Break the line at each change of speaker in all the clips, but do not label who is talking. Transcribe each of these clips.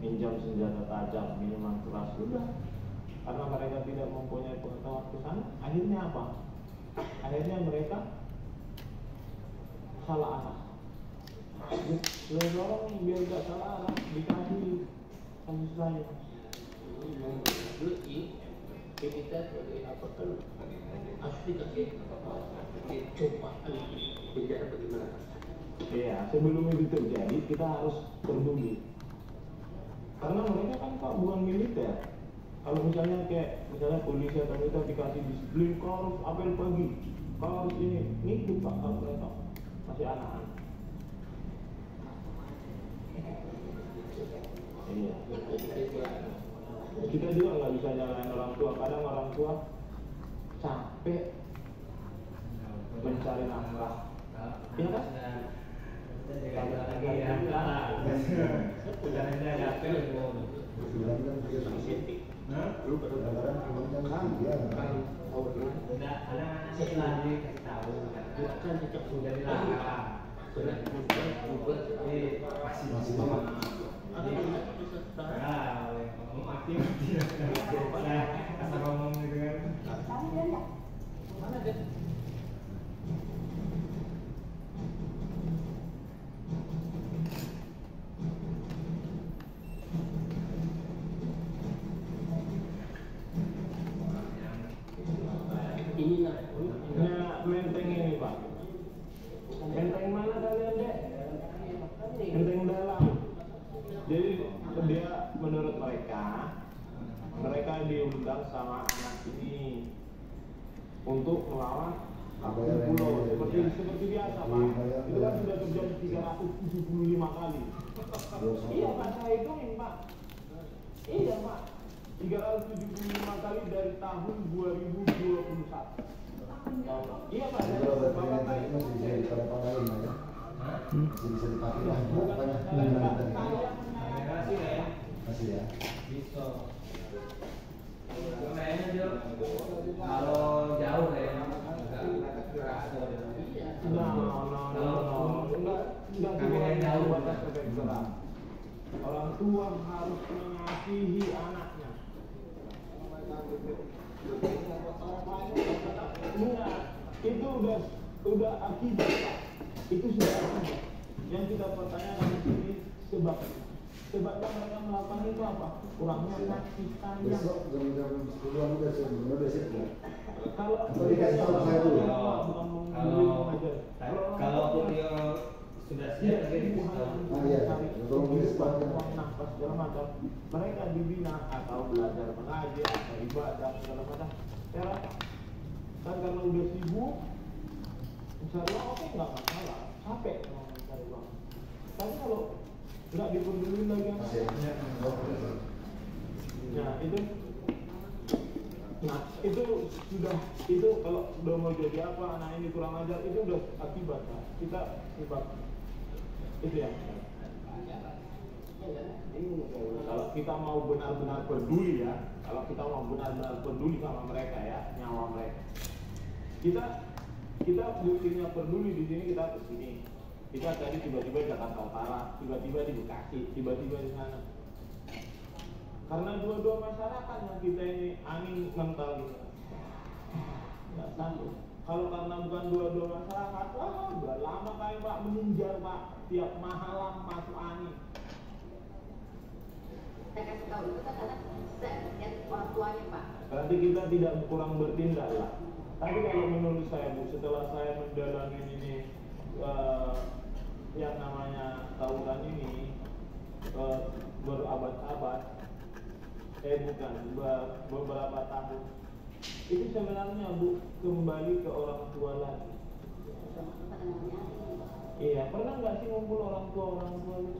minjam senjata tajam, minuman keras, sudah. Karena mereka tidak mempunyai pengetahuan ke sana, akhirnya apa? Akhirnya mereka salah arah. Seorang biar tidak salah arah dikasih kasih sayang.
Kita sebagai apa kan asli kasih coba penjara bagaimana?
Iya, sebelum itu terjadi kita harus peduli. Karena mereka kan Pak bukan militer. Kalau misalnya polisi atau militer dikasih disiplin, kau harus apel pagi, kau harus ini ngikut Pak. Kalau mereka masih anak-anak. Iya. Kita juga nggak bisa nyalain orang tua. Kadang orang tua capek mencari nafkah. Iya kan? Menteng ini Pak. Menteng mana kalian dek? Menteng dalam. Jadi dia menurut mereka diundang sama anak ini untuk melawan pulau seperti biasa Pak. Itu kan sudah terjadi 375 kali. Iya Pak, saya hitungin Pak. Iya Pak, 375 kali dari tahun 2021. Iya Pak, Bapak tadi masih bisa dipakai ya? Masih bisa dipakai lah. Masih ya? Bisa.
Kalau jauh kayaknya
enggak jauh batas kebesaran. Orang tua harus mengasihi anaknya. Enggak, itu udah akibat. Itu sudah akibat. Yang kita pertanyakan di sini sebabnya mereka melakukan itu apa? Kurangnya kasih sayang.
Besok jam 10-an udah siap ya?
Kalau
dikasih tahu saya dulu.
Kalau dia sudah siap jadi
tolong uang nafas segala macam. Mereka dibina atau belajar mengaji atau ibadah segala macam. Ya, kan karena udah sibuk, mencari uang oke nggak masalah, capek mau mencari uang. Tapi kalau nggak dipeduli lagi apa? Nah itu sudah itu kalau udah mau jadi apa anak ini kurang ajar itu udah akibat Pak. Kita sebab itu ya. Kalau kita mau benar-benar peduli ya, kalau kita mau benar-benar peduli sama mereka ya, nyawa mereka. Kita buktinya peduli di sini kita ke sini. Kita tadi tiba-tiba Jakarta Utara, tiba-tiba di Bekasi, tiba-tiba di sana. Karena dua-dua masyarakat yang kita ini angin mental gitu. Nggak sanggup. Kalau karena bukan dua-dua masyarakat, wah udah lama kali Pak menginjar Pak, tiap mahalang masuk angin.
Saya kasih tahu itu kan karena saya lihat orang tuanya Pak.
Berarti kita tidak kurang bertindak lah. Tapi kalau menurut saya Bu, setelah saya mendalami ini yang namanya tawuran ini berabad-abad, beberapa tahun, itu sebenarnya Bu kembali ke orang tua lagi. Iya, pernah nggak sih ngumpul orang tua Bu?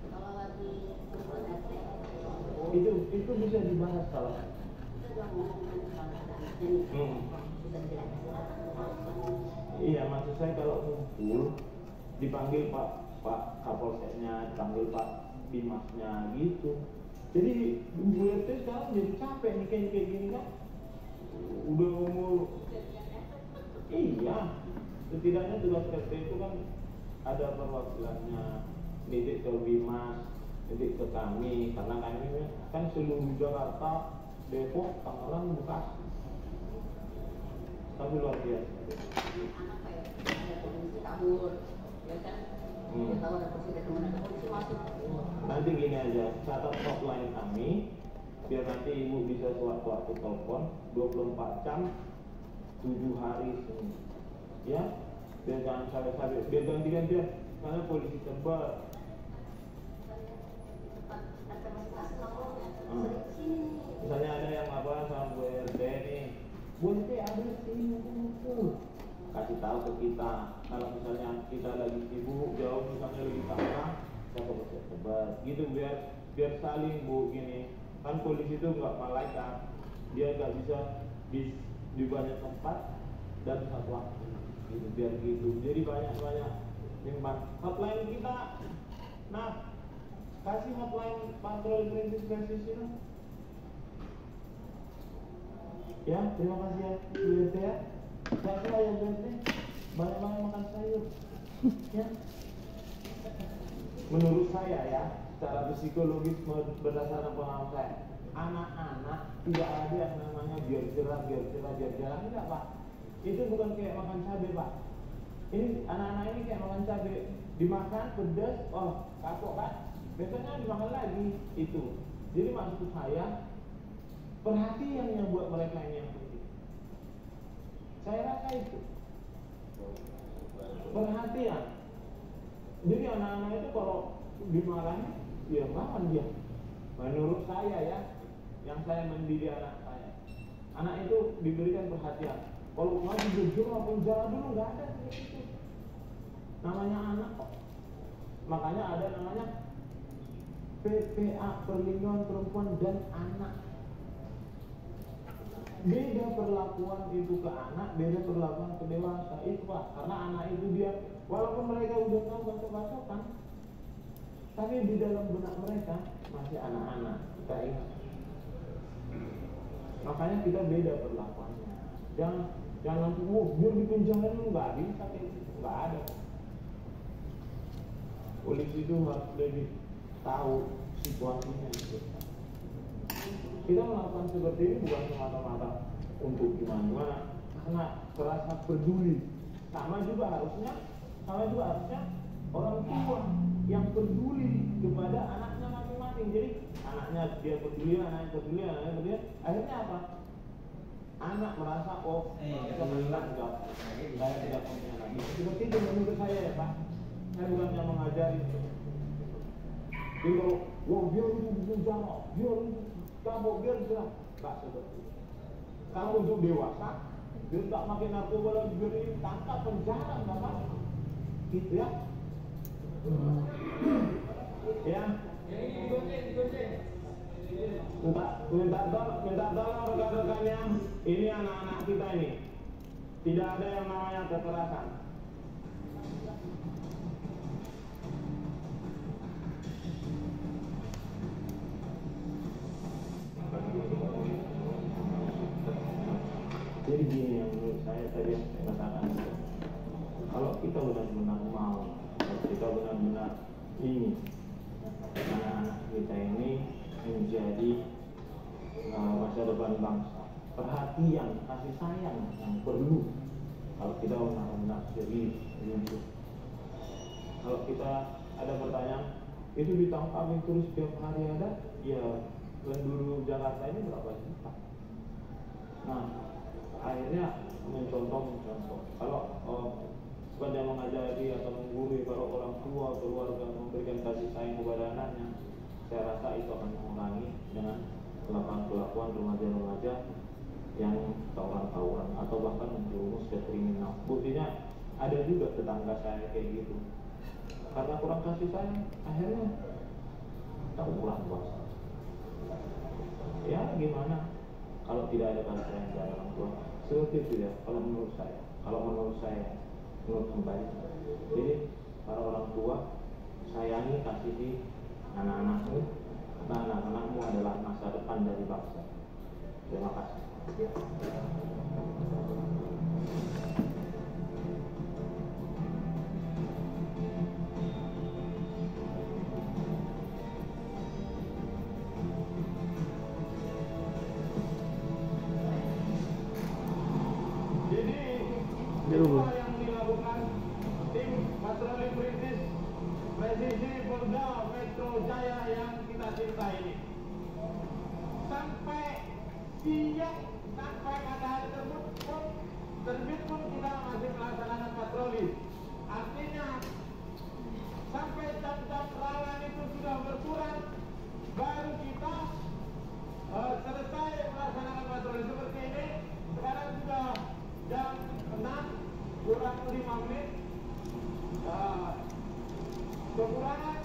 Kalau lagi
itu bisa dibahas salah. Iya, maksud saya kalau ngumpul dipanggil Pak Kapolseknya, dipanggil Pak Bimasnya gitu. Jadi Bu RT sekarang jadi capek nih kayak gini kan. Udah umur. Iya. Setidaknya tugas RT itu kan ada perwakilannya, nitip ke Bimas, Jadi ke kami, karena kami kan seluruh Jakarta, Depok, Tangerang, Bekasi. Tapi luar biasa.
Anak kayak ada polisi kabur, ya kan? Dia tahu ada polisi dari mana, ada polisi masuk.
Nanti gini aja, catat hotline kami, biar nanti ibu bisa sewaktu-waktu telepon 24 jam 7 hari seminggu. Ya, biar jangan sampai biar ganti-gantian, karena polisi tebal. Misalnya ada yang apa sama Bu RT nih, Bu RT ada sini tuh, kasih tahu ke kita. Kalau misalnya kita lagi sibuk jauh, misalnya lagi tanah, saya polisi tebal, gitu biar saling Bu gini. Kan polisi itu nggak malaikat, dia nggak bisa di banyak tempat dan satu waktu, gitu, biar gitu. Jadi banyak nimbat hotline kita. Nah, kasih hotline patroli krisis itu. Ya, terima kasih ya, Bu RT ya. Saya ya Bu RT, banyak-banyak makan sayur. Ya. Menurut saya ya, secara psikologis berdasarkan pengalaman saya, anak-anak tidak ada yang namanya biar cerah, enggak Pak. Itu bukan kayak makan cabai Pak. Ini anak-anak ini kayak makan cabai, dimakan pedas, oh kapok kan? Biasanya dimakan lagi itu. Jadi maksud saya, perhatian yang buat mereka ini yang penting. Saya rasa itu perhatian. Jadi anak-anak itu kalau dimarahin, ya makan dia. Menurut saya ya, yang saya mendidik anak saya, anak itu diberikan perhatian. Kalau mau jujur apa penjara dulu nggak ada itu. Namanya anak kok. Makanya ada namanya PPA, Perlindungan Perempuan dan Anak. Beda perlakuan itu ke anak, beda perlakuan ke dewasa. Itu Pak, karena anak itu dia, walaupun mereka udah tahu bacok-bacokan, tapi di dalam benak mereka masih anak-anak. Kita ingat. Makanya kita beda perlakuannya. Jangan biar di penjara lu nggak bisa kayak gitu, nggak ada. Polisi itu harus lebih tahu situasinya gitu. Kita melakukan seperti ini bukan semata-mata untuk gimana, karena terasa peduli. Sama juga harusnya orang tua yang peduli kepada anaknya masing-masing. Jadi anaknya dia peduli, akhirnya apa? Anak merasa saya menanggap, saya tidak punya lagi. Seperti itu menurut saya ya Pak. Saya bukannya mengajari. Jadi kalau biar itu penjara, biar kamu biar jelas, nggak seperti itu. Kamu untuk dewasa, biar tak makin narkoba lagi, biar ini tangkap penjara nggak apa-apa. Gitu ya. Ya. Minta tolong rekan-rekannya, ini anak-anak kita ini tidak ada yang namanya kekerasan. Jadi gini yang menurut saya tadi yang saya katakan, kalau kita benar-benar mau, kalau kita benar-benar ingin anak-anak kita ini menjadi masa depan bangsa, perhatian, kasih sayang yang perlu. Kalau kita benar-benar serius, kalau kita ada pertanyaan, itu ditangkapin terus setiap hari ada, ya penduduk Jakarta ini berapa juta? Nah, akhirnya mencontoh. Kalau bukannya mengajari atau menggurui, kalau orang tua, keluarga memberikan kasih sayang kepada anaknya, saya rasa itu akan mengurangi dengan kelakuan remaja-remaja yang tawuran atau bahkan menjerumus ke kriminal. Buktinya ada juga tetangga saya kayak gitu. Karena kurang kasih sayang, akhirnya tawuran puasa. Ya gimana? Kalau tidak ada kasih sayang dari orang tua, seperti itu ya. Kalau menurut saya, menurut kembali. Jadi para orang tua, sayangi, kasihi anak-anakmu. Karena anak-anakmu adalah masa depan dari bangsa. Terima kasih. kita cinta ini. Sampai siang, sampai matahari terbit pun kita masih melaksanakan patroli. Artinya sampai jam-jam rawan itu sudah berkurang, baru kita selesai melaksanakan patroli seperti ini. Sekarang sudah jam 6 kurang 5 menit. Kekurangan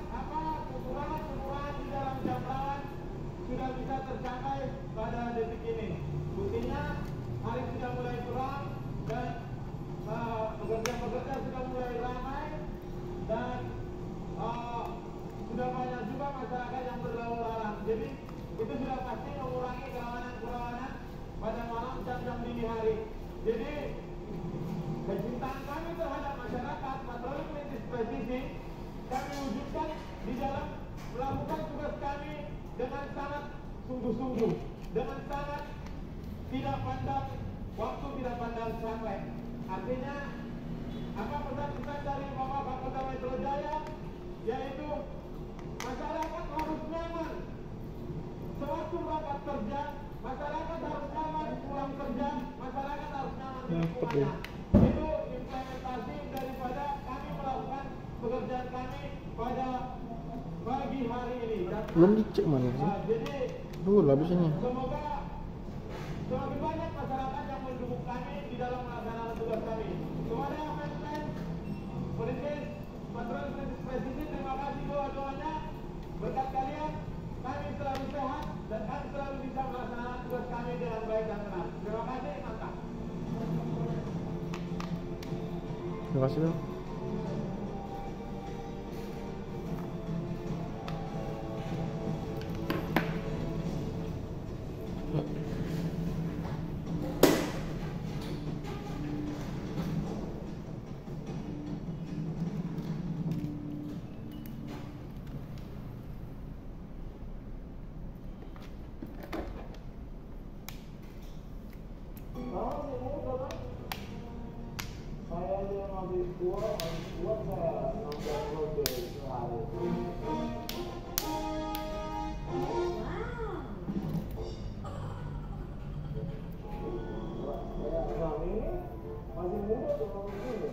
di dalam jam rawan sudah bisa tercapai pada detik ini. Buktinya hari sudah mulai kurang dan pekerja-pekerja sudah mulai ramai dan sudah banyak juga masyarakat yang berlalu lalang. Jadi itu sudah pasti mengurangi kerawanan pada malam jam-jam dini hari. Jadi kecintaan kami terhadap masyarakat, patroli perintis presisi kami wujudkan di dalam melakukan tugas kami dengan sangat sungguh-sungguh, dengan sangat tidak pandang waktu, tidak pandang sampai. Artinya apa pesan-pesan dari Bapak Kapolda Metro Jaya, yaitu masyarakat harus nyaman sewaktu berangkat kerja, masyarakat harus nyaman pulang kerja, masyarakat harus nyaman di lingkungannya. Itu implementasi daripada kami melakukan pekerjaan kami pada pagi hari ini.
Belum dicek mana sih?
Jadi
Dulu habis ini.
semoga semakin banyak masyarakat yang mendukung kami di dalam melaksanakan tugas kami. Kepada fans perintis patroli perintis presisi, terima kasih doa-doanya. Berkat kalian kami selalu sehat dan kami selalu bisa melaksanakan tugas kami dengan baik dan tenang. Terima kasih, mantap.
Terima kasih Bang.
Saya yang habis kuat saya nonton kode sehari. Bang ini masih muda tuh kamu ini.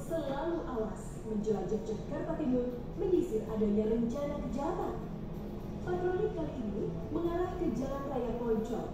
Selalu awas menjelajah Jakarta Timur menyisir adanya rencana kejahatan. Patroli kali ini mengarah ke Jalan Raya Poncol.